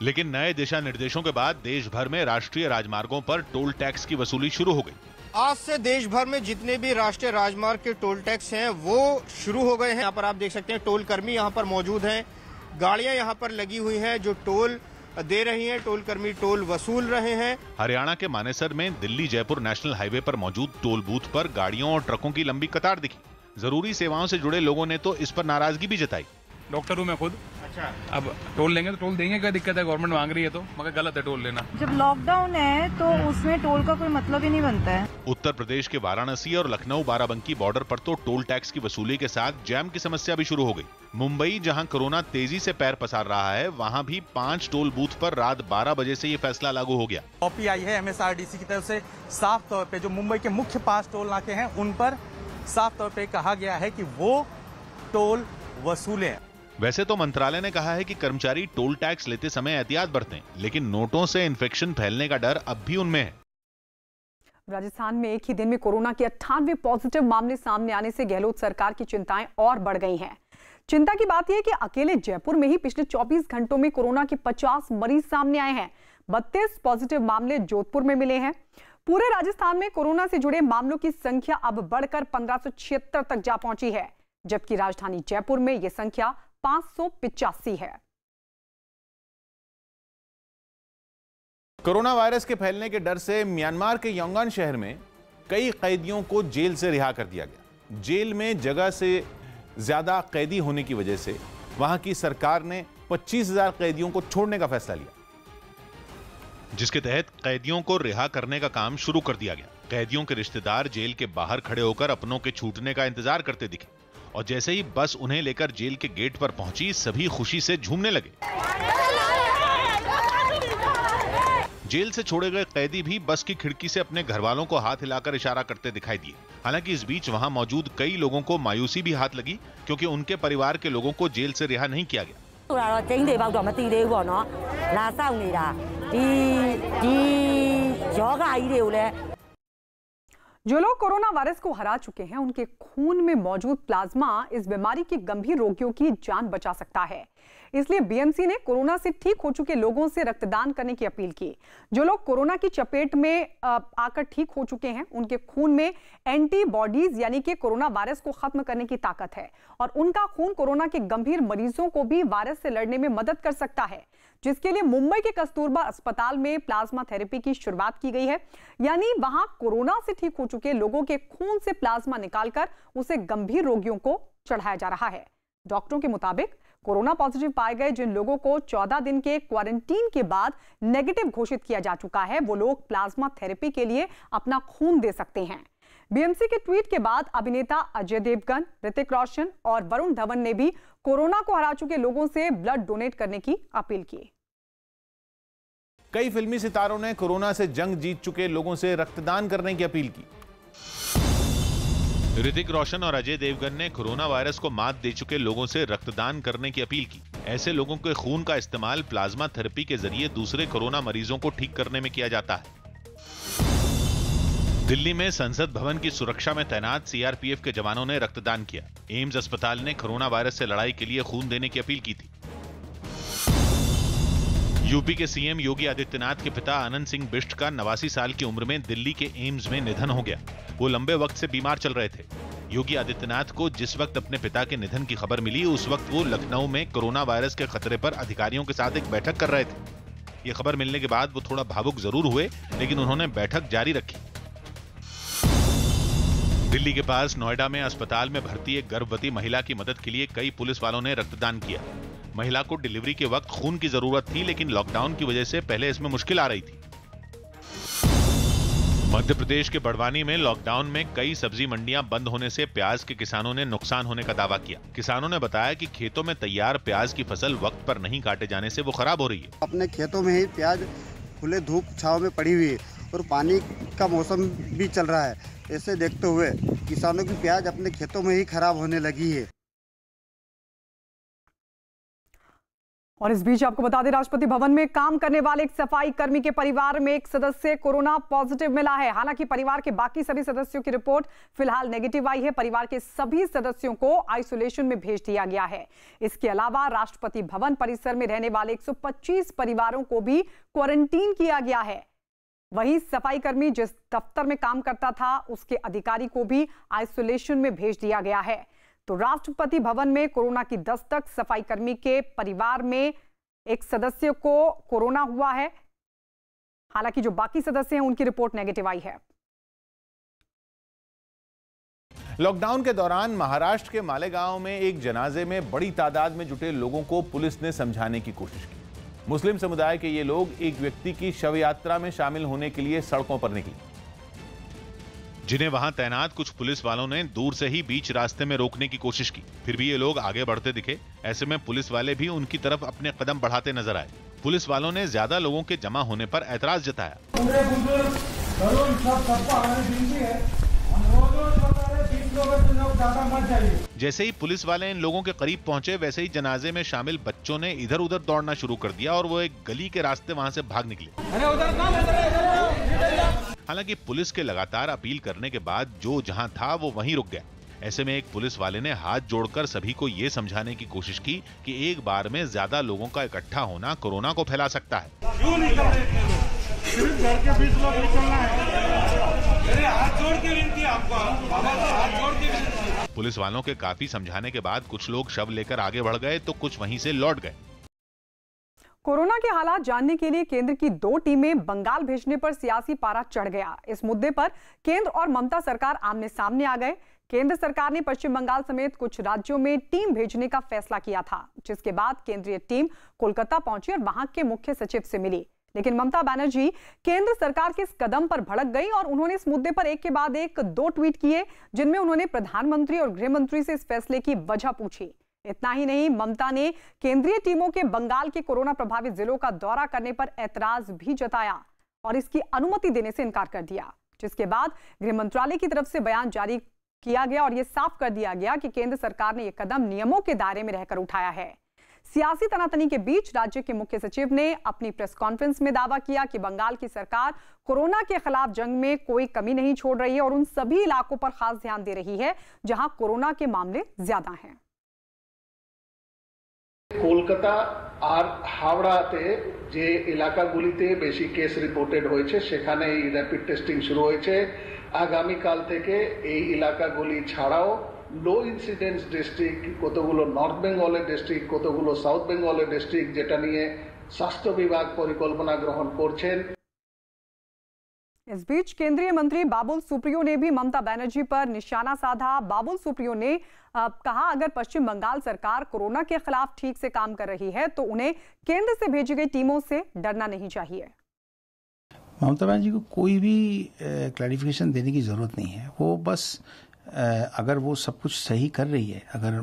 लेकिन नए दिशा निर्देशों के बाद देश भर में राष्ट्रीय राजमार्गों पर टोल टैक्स की वसूली शुरू हो गई। आज से देश भर में जितने भी राष्ट्रीय राजमार्ग के टोल टैक्स हैं वो शुरू हो गए हैं। यहाँ पर आप देख सकते हैं टोल कर्मी यहाँ पर मौजूद हैं, गाड़ियां यहाँ पर लगी हुई हैं जो टोल दे रही हैं, टोल कर्मी टोल वसूल रहे हैं। हरियाणा के मानेसर में दिल्ली जयपुर नेशनल हाईवे पर मौजूद टोल बूथ पर गाड़ियों और ट्रकों की लंबी कतार दिखी। जरूरी सेवाओं से जुड़े लोगों ने तो इस पर नाराजगी भी जताई। डॉक्टर हूँ मैं खुद, अच्छा, अब टोल लेंगे तो टोल देंगे, क्या दिक्कत है? गवर्नमेंट मांग रही है तो, मगर गलत है टोल लेना। जब लॉकडाउन है तो उसमें टोल का कोई मतलब ही नहीं बनता है। उत्तर प्रदेश के वाराणसी और लखनऊ बाराबंकी बॉर्डर पर तो टोल टैक्स की वसूली के साथ जैम की समस्या भी शुरू हो गई। मुंबई, जहां कोरोना तेजी से पैर पसार रहा है, वहां भी 5 टोल बूथ पर रात 12 बजे से ये फैसला लागू हो गया। कॉपी आई है MSRDC की तरफ से, साफ तौर पे जो मुंबई के मुख्य 5 टोल नाके हैं उन पर साफ तौर पे कहा गया है कि वो टोल वसूलें। वैसे तो मंत्रालय ने कहा है कि कर्मचारी टोल टैक्स लेते समय एहतियात बरतें, लेकिन नोटों से इन्फेक्शन फैलने का डर अब भी उनमें है। राजस्थान में एक ही दिन में कोरोना के 98 पॉजिटिव मामले सामने आने से गहलोत सरकार की चिंताएं और बढ़ गई हैं। चिंता की बात यह है कि अकेले जयपुर में ही पिछले 24 घंटों में कोरोना के 50 मरीज सामने आए हैं। 32 पॉजिटिव मामले जोधपुर में मिले हैं। पूरे राजस्थान में कोरोना से जुड़े मामलों की संख्या अब बढ़कर 1576 तक जा पहुंची है, जबकि राजधानी जयपुर में यह संख्या 585 है। कोरोना वायरस के फैलने के डर से म्यांमार के यांगन शहर में कई कैदियों को जेल से रिहा कर दिया गया। जेल में जगह से ज्यादा कैदी होने की वजह से वहां की सरकार ने 25,000 कैदियों को छोड़ने का फैसला लिया, जिसके तहत कैदियों को रिहा करने का काम शुरू कर दिया गया। कैदियों के रिश्तेदार जेल के बाहर खड़े होकर अपनों के छूटने का इंतजार करते दिखे और जैसे ही बस उन्हें लेकर जेल के गेट पर पहुंची, सभी खुशी से झूमने लगे। जेल से छोड़े गए कैदी भी बस की खिड़की से अपने घर वालों को हाथ हिलाकर इशारा करते दिखाई दिए। हालांकि इस बीच वहां मौजूद कई लोगों को मायूसी भी हाथ लगी, क्योंकि उनके परिवार के लोगों को जेल से रिहा नहीं किया गया। जो लोग कोरोना वायरस को हरा चुके हैं, उनके खून में मौजूद प्लाज्मा इस बीमारी के गंभीर रोगियों की जान बचा सकता है। इसलिए बीएमसी ने कोरोना से ठीक हो चुके लोगों से रक्तदान करने की अपील की। जो लोग कोरोना की चपेट में आकर ठीक हो चुके हैं, उनके खून में एंटीबॉडीज यानी कि कोरोना वायरस को खत्म करने की ताकत है और उनका खून कोरोना के गंभीर मरीजों को भी वायरस से लड़ने में मदद कर सकता है, जिसके लिए मुंबई के कस्तूरबा अस्पताल में प्लाज्मा थेरेपी की शुरुआत की गई है। यानी वहां कोरोना से ठीक हो चुके लोगों के खून से प्लाज्मा निकालकर उसे गंभीर रोगियों को चढ़ाया जा रहा है। डॉक्टरों के मुताबिक कोरोना पॉजिटिव पाए गए जिन लोगों को 14 दिन के क्वारंटीन के बाद नेगेटिव घोषित किया जा चुका है, वो लोग प्लाज्मा थेरेपी के लिए अपना खून दे सकते हैं। बीएमसी के ट्वीट के बाद अभिनेता अजय देवगन, ऋतिक रोशन और वरुण धवन ने भी कोरोना को हरा चुके लोगों से ब्लड डोनेट करने की अपील की। कई फिल्मी सितारों ने कोरोना से जंग जीत चुके लोगों से रक्तदान करने की अपील की। ऋतिक रोशन और अजय देवगन ने कोरोना वायरस को मात दे चुके लोगों से रक्तदान करने की अपील की। ऐसे लोगों के खून का इस्तेमाल प्लाज्मा थेरेपी के जरिए दूसरे कोरोना मरीजों को ठीक करने में किया जाता है। दिल्ली में संसद भवन की सुरक्षा में तैनात सीआरपीएफ के जवानों ने रक्तदान किया। एम्स अस्पताल ने कोरोना वायरस से लड़ाई के लिए खून देने की अपील की थी। यूपी के सीएम योगी आदित्यनाथ के पिता आनंद सिंह बिष्ट का 89 साल की उम्र में दिल्ली के एम्स में निधन हो गया। वो लंबे वक्त से बीमार चल रहे थे। योगी आदित्यनाथ को जिस वक्त अपने पिता के निधन की खबर मिली, उस वक्त वो लखनऊ में कोरोना वायरस के खतरे पर अधिकारियों के साथ एक बैठक कर रहे थे। ये खबर मिलने के बाद वो थोड़ा भावुक जरूर हुए, लेकिन उन्होंने बैठक जारी रखी। दिल्ली के पास नोएडा में अस्पताल में भर्ती एक गर्भवती महिला की मदद के लिए कई पुलिस वालों ने रक्तदान किया। महिला को डिलीवरी के वक्त खून की जरूरत थी, लेकिन लॉकडाउन की वजह से पहले इसमें मुश्किल आ रही थी। मध्य प्रदेश के बड़वानी में लॉकडाउन में कई सब्जी मंडियां बंद होने से प्याज के किसानों ने नुकसान होने का दावा किया। किसानों ने बताया कि खेतों में तैयार प्याज की फसल वक्त पर नहीं काटे जाने से वो खराब हो रही है। अपने खेतों में ही प्याज खुले धूप छांव में पड़ी हुई है और पानी का मौसम भी चल रहा है। ऐसे देखते हुए किसानों की प्याज अपने खेतों में ही खराब होने लगी है। और इस बीच आपको बता दें, राष्ट्रपति भवन में काम करने वाले एक सफाई कर्मी के परिवार में एक सदस्य कोरोना पॉजिटिव मिला है। हालांकि परिवार के बाकी सभी सदस्यों की रिपोर्ट फिलहाल नेगेटिव आई है। परिवार के सभी सदस्यों को आइसोलेशन में भेज दिया गया है। इसके अलावा राष्ट्रपति भवन परिसर में रहने वाले 125 परिवारों को भी क्वारंटीन किया गया है। वहीं सफाई कर्मी जिस दफ्तर में काम करता था, उसके अधिकारी को भी आइसोलेशन में भेज दिया गया है। तो राष्ट्रपति भवन में कोरोना की दस्तक, सफाई कर्मी के परिवार में एक सदस्य को कोरोना हुआ है। हालांकि जो बाकी सदस्य हैं, उनकी रिपोर्ट नेगेटिव आई है। लॉकडाउन के दौरान महाराष्ट्र के मालेगांव में एक जनाजे में बड़ी तादाद में जुटे लोगों को पुलिस ने समझाने की कोशिश की। मुस्लिम समुदाय के ये लोग एक व्यक्ति की शव यात्रा में शामिल होने के लिए सड़कों पर निकले, जिन्हें वहां तैनात कुछ पुलिस वालों ने दूर से ही बीच रास्ते में रोकने की कोशिश की। फिर भी ये लोग आगे बढ़ते दिखे। ऐसे में पुलिस वाले भी उनकी तरफ अपने कदम बढ़ाते नजर आए। पुलिस वालों ने ज्यादा लोगों के जमा होने पर ऐतराज जताया। जैसे ही पुलिस वाले इन लोगों के करीब पहुंचे, वैसे ही जनाजे में शामिल बच्चों ने इधर उधर दौड़ना शुरू कर दिया और वो एक गली के रास्ते वहां से भाग निकले। हालांकि पुलिस के लगातार अपील करने के बाद जो जहां था वो वहीं रुक गया। ऐसे में एक पुलिस वाले ने हाथ जोड़कर सभी को ये समझाने की कोशिश की कि एक बार में ज्यादा लोगों का इकट्ठा होना कोरोना को फैला सकता है। क्यों निकल रहे थे लोग? सिर्फ घर के 20 लोग निकलना है। मेरे हाथ जोड़ के विनती आपको, बाबा से हाथ जोड़ के विनती। पुलिस वालों के काफी समझाने के बाद कुछ लोग शव लेकर आगे बढ़ गए तो कुछ वहीं से लौट गए। कोरोना के हालात जानने के लिए केंद्र की 2 टीमें बंगाल भेजने पर सियासी पारा चढ़ गया। इस मुद्दे पर केंद्र और ममता सरकार आमने सामने आ गए। केंद्र सरकार ने पश्चिम बंगाल समेत कुछ राज्यों में टीम भेजने का फैसला किया था, जिसके बाद केंद्रीय टीम कोलकाता पहुंची और वहां के मुख्य सचिव से मिली। लेकिन ममता बनर्जी केंद्र सरकार के इस कदम पर भड़क गई और उन्होंने इस मुद्दे पर एक के बाद एक 2 ट्वीट किए, जिनमें उन्होंने प्रधानमंत्री और गृह मंत्री से इस फैसले की वजह पूछी। इतना ही नहीं, ममता ने केंद्रीय टीमों के बंगाल के कोरोना प्रभावित जिलों का दौरा करने पर ऐतराज भी जताया और इसकी अनुमति देने से इनकार कर दिया, जिसके बाद गृह मंत्रालय की तरफ से बयान जारी किया गया और यह साफ कर दिया गया कि केंद्र सरकार ने यह कदम नियमों के दायरे में रहकर उठाया है। सियासी तनातनी के बीच राज्य के मुख्य सचिव ने अपनी प्रेस कॉन्फ्रेंस में दावा किया कि बंगाल की सरकार कोरोना के खिलाफ जंग में कोई कमी नहीं छोड़ रही है और उन सभी इलाकों पर खास ध्यान दे रही है जहां कोरोना के मामले ज्यादा हैं। কলকাতা আর হাওড়াতে যে এলাকাগুলিতে বেশি কেস রিপোর্টেড হয়েছে সেখানে এই র্যাপিড টেস্টিং শুরু হয়েছে। আগামীকাল থেকে এই এলাকাগুলি ছাড়াও লো ইনসিডেন্স ডিস্ট্রিক্ট, কতগুলো নর্থ বেঙ্গলের ডিস্ট্রিক্ট, কতগুলো সাউথ বেঙ্গলের ডিস্ট্রিক্ট, যেটা নিয়ে স্বাস্থ্য বিভাগ পরিকল্পনা গ্রহণ করছেন। इस बीच केंद्रीय मंत्री बाबुल सुप्रियो ने भी ममता बनर्जी पर निशाना साधा। बाबुल सुप्रियो ने कहा, अगर पश्चिम बंगाल सरकार कोरोना के खिलाफ ठीक से काम कर रही है तो उन्हें केंद्र से भेजी गई टीमों से डरना नहीं चाहिए। ममता बनर्जी को कोई भी क्लैरिफिकेशन देने की जरूरत नहीं है। वो बस अगर वो सब कुछ सही कर रही है, अगर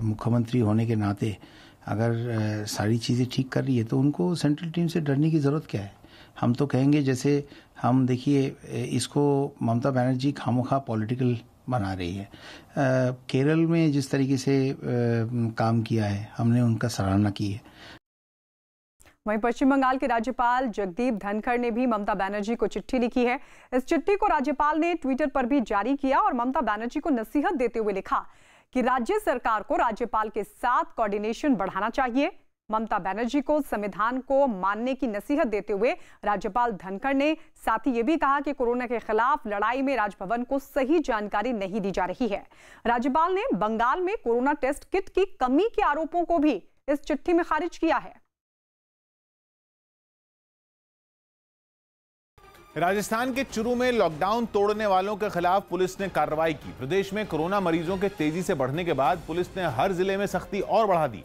मुख्यमंत्री होने के नाते अगर सारी चीज़ें ठीक कर रही है तो उनको सेंट्रल टीम से डरने की ज़रूरत क्या है। हम तो कहेंगे, जैसे हम देखिए इसको ममता बनर्जी खामोखा पॉलिटिकल बना रही है। केरल में जिस तरीके से काम किया है, हमने उनका सराहना की है। वहीं पश्चिम बंगाल के राज्यपाल जगदीप धनखड़ ने भी ममता बनर्जी को चिट्ठी लिखी है। इस चिट्ठी को राज्यपाल ने ट्विटर पर भी जारी किया और ममता बनर्जी को नसीहत देते हुए लिखा कि राज्य सरकार को राज्यपाल के साथ कोऑर्डिनेशन बढ़ाना चाहिए। ममता बनर्जी को संविधान को मानने की नसीहत देते हुए राज्यपाल धनखड़ ने साथ ही ये भी कहा कि कोरोना के खिलाफ लड़ाई में राजभवन को सही जानकारी नहीं दी जा रही है। राज्यपाल ने बंगाल में कोरोना टेस्ट किट की कमी के आरोपों को भी इस चिट्ठी में खारिज किया है। राजस्थान के चुरू में लॉकडाउन तोड़ने वालों के खिलाफ पुलिस ने कार्रवाई की। प्रदेश में कोरोना मरीजों के तेजी से बढ़ने के बाद पुलिस ने हर जिले में सख्ती और बढ़ा दी।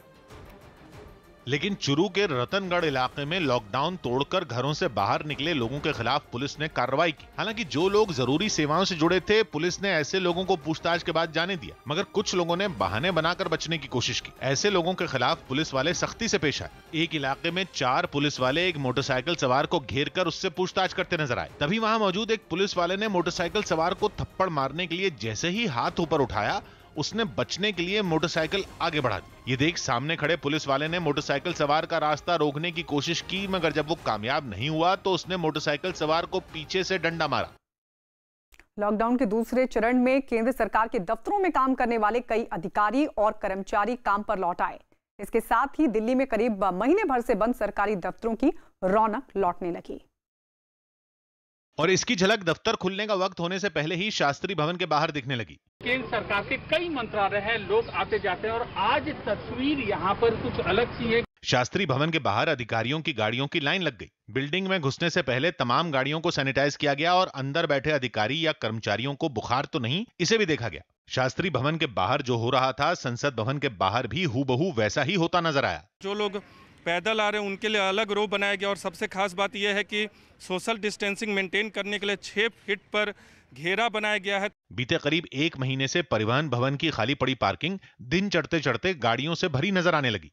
लेकिन चुरू के रतनगढ़ इलाके में लॉकडाउन तोड़कर घरों से बाहर निकले लोगों के खिलाफ पुलिस ने कार्रवाई की। हालांकि जो लोग जरूरी सेवाओं से जुड़े थे, पुलिस ने ऐसे लोगों को पूछताछ के बाद जाने दिया, मगर कुछ लोगों ने बहाने बनाकर बचने की कोशिश की। ऐसे लोगों के खिलाफ पुलिस वाले सख्ती से पेश आए। एक इलाके में 4 पुलिस वाले एक मोटरसाइकिल सवार को घेर कर उससे पूछताछ करते नजर आए। तभी वहां मौजूद एक पुलिस वाले ने मोटरसाइकिल सवार को थप्पड़ मारने के लिए जैसे ही हाथ ऊपर उठाया, उसने बचने के लिए मोटरसाइकिल आगे बढ़ा दी। ये देख सामने खड़े पुलिस वाले ने मोटरसाइकिल सवार का रास्ता रोकने की कोशिश की, मगर जब वो कामयाब नहीं हुआ तो उसने मोटरसाइकिल सवार को पीछे से डंडा मारा। लॉकडाउन के दूसरे चरण में केंद्र सरकार के दफ्तरों में काम करने वाले कई अधिकारी और कर्मचारी काम पर लौट आए। इसके साथ ही दिल्ली में करीब महीने भर से बंद सरकारी दफ्तरों की रौनक लौटने लगी। और इसकी झलक दफ्तर खुलने का वक्त होने से पहले ही शास्त्री भवन के बाहर दिखने लगी। केंद्र सरकार के कई मंत्रालय हैं, लोग आते जाते हैं और आज तस्वीर यहाँ पर कुछ अलग सी है। शास्त्री भवन के बाहर अधिकारियों की गाड़ियों की लाइन लग गई। बिल्डिंग में घुसने से पहले तमाम गाड़ियों को सैनिटाइज किया गया और अंदर बैठे अधिकारी या कर्मचारियों को बुखार तो नहीं, इसे भी देखा गया। शास्त्री भवन के बाहर जो हो रहा था, संसद भवन के बाहर भी हूबहू वैसा ही होता नजर आया। जो लोग पैदल आ रहे हैं उनके लिए अलग रो बनाया गया और सबसे खास बात यह है कि सोशल डिस्टेंसिंग मेंटेन करने के लिए 6 फीट पर घेरा बनाया गया है। बीते करीब 1 महीने से परिवहन भवन की खाली पड़ी पार्किंग दिन चढ़ते चढ़ते गाड़ियों से भरी नजर आने लगी।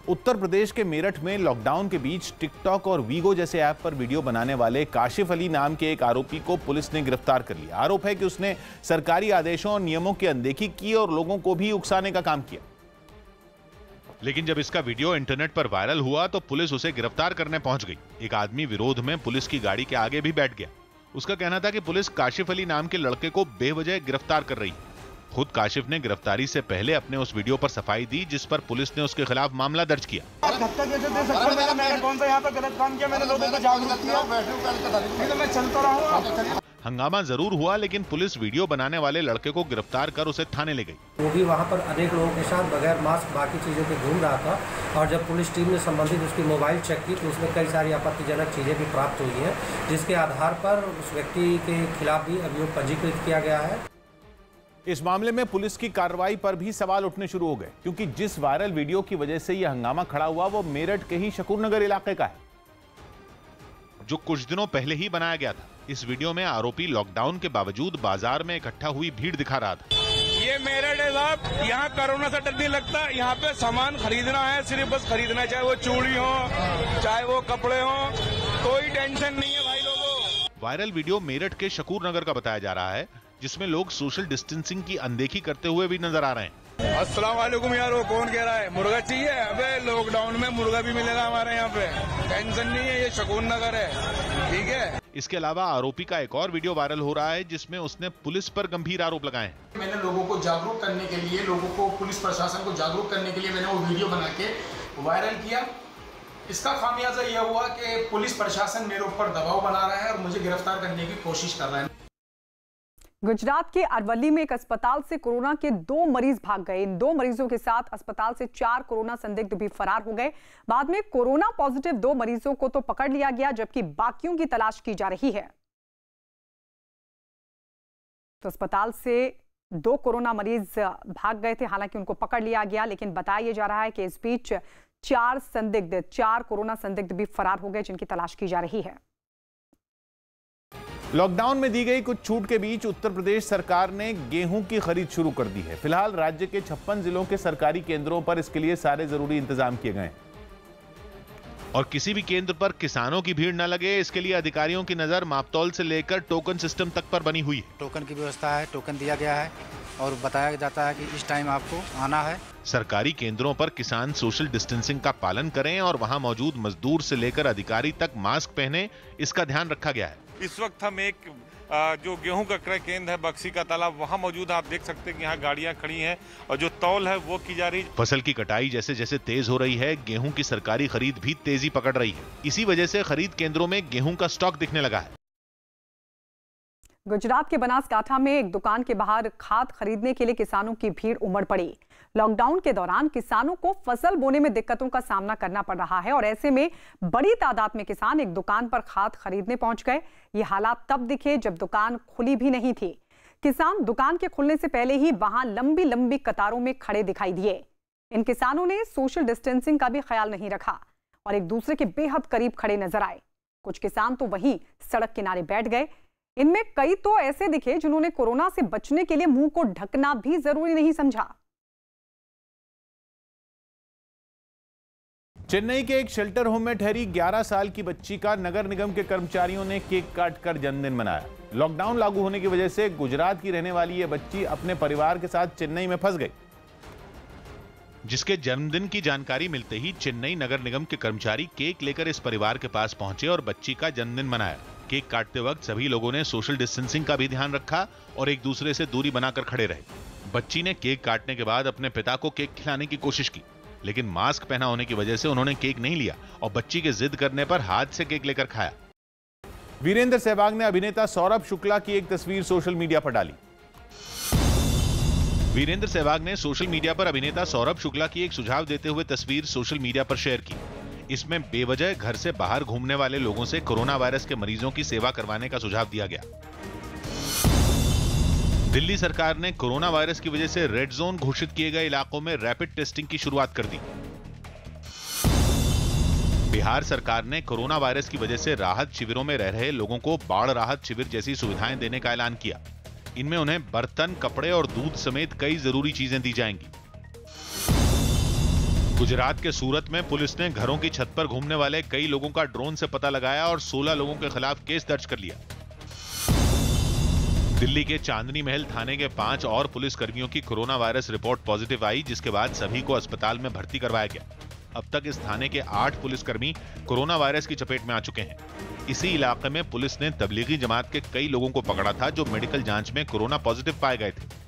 उत्तर प्रदेश के मेरठ में लॉकडाउन के बीच टिकटॉक और वीगो जैसे ऐप पर वीडियो बनाने वाले काशिफ अली नाम के एक आरोपी को पुलिस ने गिरफ्तार कर लिया। आरोप है कि उसने सरकारी आदेशों और नियमों की अनदेखी की और लोगों को भी उकसाने का काम किया। लेकिन जब इसका वीडियो इंटरनेट पर वायरल हुआ तो पुलिस उसे गिरफ्तार करने पहुंच गई। एक आदमी विरोध में पुलिस की गाड़ी के आगे भी बैठ गया। उसका कहना था कि पुलिस काशिफ अली नाम के लड़के को बेवजह गिरफ्तार कर रही है। खुद काशिफ ने गिरफ्तारी से पहले अपने उस वीडियो पर सफाई दी जिस पर पुलिस ने उसके खिलाफ मामला दर्ज किया। धक्का कैसे दे सकते हैं? मैंने कौन सा यहाँ पे गलत काम किया? मैंने लोगों को जागरूक किया, मैं चलता रहा। हंगामा जरूर हुआ लेकिन पुलिस वीडियो बनाने वाले लड़के को गिरफ्तार कर उसे थाने ले गई। वो भी वहाँ पर अनेक लोगों के साथ बगैर मास्क बाकी चीज़ों के घूम रहा था और जब पुलिस टीम ने संबंधित उसकी मोबाइल चेक की तो उसमें कई सारी आपत्तिजनक चीज़ें भी प्राप्त हुई हैं, जिसके आधार पर उस व्यक्ति के खिलाफ भी अभियोग पंजीकृत किया गया है। इस मामले में पुलिस की कार्रवाई पर भी सवाल उठने शुरू हो गए क्योंकि जिस वायरल वीडियो की वजह से यह हंगामा खड़ा हुआ वो मेरठ के ही शकूरनगर इलाके का है, जो कुछ दिनों पहले ही बनाया गया था। इस वीडियो में आरोपी लॉकडाउन के बावजूद बाजार में इकट्ठा हुई भीड़ दिखा रहा था। ये मेरठ है साहब, यहाँ कोरोना से डर नहीं लगता। यहाँ पे सामान खरीदना है, सिर्फ बस खरीदना है, चाहे वो चूड़ी हो चाहे वो कपड़े हो, कोई टेंशन नहीं है भाई लोगों। वायरल वीडियो मेरठ के शकूरनगर का बताया जा रहा है जिसमें लोग सोशल डिस्टेंसिंग की अनदेखी करते हुए भी नजर आ रहे हैं। अस्सलाम वालेकुम यार, वो कौन कह रहा है मुर्गा चाहिए? अबे लॉकडाउन में मुर्गा भी मिलेगा हमारे यहाँ पे, टेंशन नहीं है, ये शकूरनगर है, ठीक है। इसके अलावा आरोपी का एक और वीडियो वायरल हो रहा है जिसमें उसने पुलिस पर गंभीर आरोप लगाए हैं। मैंने लोगों को जागरूक करने के लिए, लोगों को, पुलिस प्रशासन को जागरूक करने के लिए मैंने वो वीडियो बना के वायरल किया। इसका खामियाजा यह हुआ कि पुलिस प्रशासन मेरे ऊपर दबाव बना रहा है और मुझे गिरफ्तार करने की कोशिश कर रहा है। गुजरात के अरवली में एक अस्पताल से कोरोना के 2 मरीज भाग गए। इन 2 मरीजों के साथ अस्पताल से 4 कोरोना संदिग्ध भी फरार हो गए। बाद में कोरोना पॉजिटिव 2 मरीजों को तो पकड़ लिया गया जबकि बाकियों की तलाश की जा रही है। तो अस्पताल से 2 कोरोना मरीज भाग गए थे, हालांकि उनको पकड़ लिया गया, लेकिन बताया जा रहा है कि इस बीच 4 कोरोना संदिग्ध भी फरार हो गए जिनकी तलाश की जा रही है। लॉकडाउन में दी गई कुछ छूट के बीच उत्तर प्रदेश सरकार ने गेहूं की खरीद शुरू कर दी है। फिलहाल राज्य के 56 जिलों के सरकारी केंद्रों पर इसके लिए सारे जरूरी इंतजाम किए गए हैं और किसी भी केंद्र पर किसानों की भीड़ न लगे इसके लिए अधिकारियों की नजर मापतौल से लेकर टोकन सिस्टम तक पर बनी हुई है। टोकन की व्यवस्था है, टोकन दिया गया है और बताया जाता है कि इस टाइम आपको आना है। सरकारी केंद्रों पर किसान सोशल डिस्टेंसिंग का पालन करें और वहां मौजूद मजदूर से लेकर अधिकारी तक मास्क पहने, इसका ध्यान रखा गया है। इस वक्त हम एक जो गेहूं का क्रय केंद्र है बक्सी का तालाब, वहां मौजूद आप देख सकते हैं कि यहाँ गाड़ियां खड़ी हैं और जो तौल है वो की जा रही है। फसल की कटाई जैसे जैसे तेज हो रही है, गेहूं की सरकारी खरीद भी तेजी पकड़ रही है। इसी वजह से खरीद केंद्रों में गेहूं का स्टॉक दिखने लगा है। गुजरात के बनासकांठा में एक दुकान के बाहर खाद खरीदने के लिए किसानों की भीड़ उमड़ पड़ी। लॉकडाउन के दौरान किसानों को फसल बोने में दिक्कतों का सामना करना पड़ रहा है और ऐसे में बड़ी तादाद में किसान एक दुकान पर खाद खरीदने पहुंच गए। ये हालात तब दिखे जब दुकान खुली भी नहीं थी। किसान दुकान के खुलने से पहले ही वहां लंबी लंबी कतारों में खड़े दिखाई दिए। इन किसानों ने सोशल डिस्टेंसिंग का भी ख्याल नहीं रखा और एक दूसरे के बेहद करीब खड़े नजर आए। कुछ किसान तो वहीं सड़क किनारे बैठ गए। इनमें कई तो ऐसे दिखे जिन्होंने कोरोना से बचने के लिए मुंह को ढकना भी जरूरी नहीं समझा। चेन्नई के एक शेल्टर होम में ठहरी 11 साल की बच्ची का नगर निगम के कर्मचारियों ने केक काटकर जन्मदिन मनाया। लॉकडाउन लागू होने की वजह से गुजरात की रहने वाली यह बच्ची अपने परिवार के साथ चेन्नई में फंस गई, जिसके जन्मदिन की जानकारी मिलते ही चेन्नई नगर निगम के कर्मचारी केक लेकर इस परिवार के पास पहुंचे और बच्ची का जन्मदिन मनाया। केक काटते वक्त सभी लोगों ने सोशल डिस्टेंसिंग का भी ध्यान रखा और एक दूसरे से दूरी बनाकर खड़े रहे। बच्ची ने केक काटने के बाद अपने पिता को केक खिलाने की कोशिश की, लेकिन मास्क पहना होने की वजह से उन्होंने केक नहीं लिया और बच्ची के जिद करने पर हाथ से केक लेकर खाया। वीरेंद्र सहवाग ने अभिनेता सौरभ शुक्ला की एक तस्वीर सोशल मीडिया पर डाली। वीरेंद्र सहवाग ने सोशल मीडिया पर अभिनेता सौरभ शुक्ला की एक सुझाव देते हुए तस्वीर सोशल मीडिया पर शेयर की। इसमें बेवजह घर से बाहर घूमने वाले लोगों से कोरोना वायरस के मरीजों की सेवा करवाने का सुझाव दिया गया। दिल्ली सरकार ने कोरोना वायरस की वजह से रेड जोन घोषित किए गए इलाकों में रैपिड टेस्टिंग की शुरुआत कर दी। बिहार सरकार ने कोरोना वायरस की वजह से राहत शिविरों में रह रहे लोगों को बाढ़ राहत शिविर जैसी सुविधाएं देने का ऐलान किया। इनमें उन्हें बर्तन, कपड़े और दूध समेत कई जरूरी चीजें दी जाएंगी। गुजरात के सूरत में पुलिस ने घरों की छत पर घूमने वाले कई लोगों का ड्रोन से पता लगाया और 16 लोगों के खिलाफ केस दर्ज कर लिया। दिल्ली के चांदनी महल थाने के 5 और पुलिस कर्मियों की कोरोना वायरस रिपोर्ट पॉजिटिव आई, जिसके बाद सभी को अस्पताल में भर्ती करवाया गया। अब तक इस थाने के 8 पुलिसकर्मी कोरोना वायरस की चपेट में आ चुके हैं। इसी इलाके में पुलिस ने तबलीगी जमात के कई लोगों को पकड़ा था जो मेडिकल जांच में कोरोना पॉजिटिव पाए गए थे।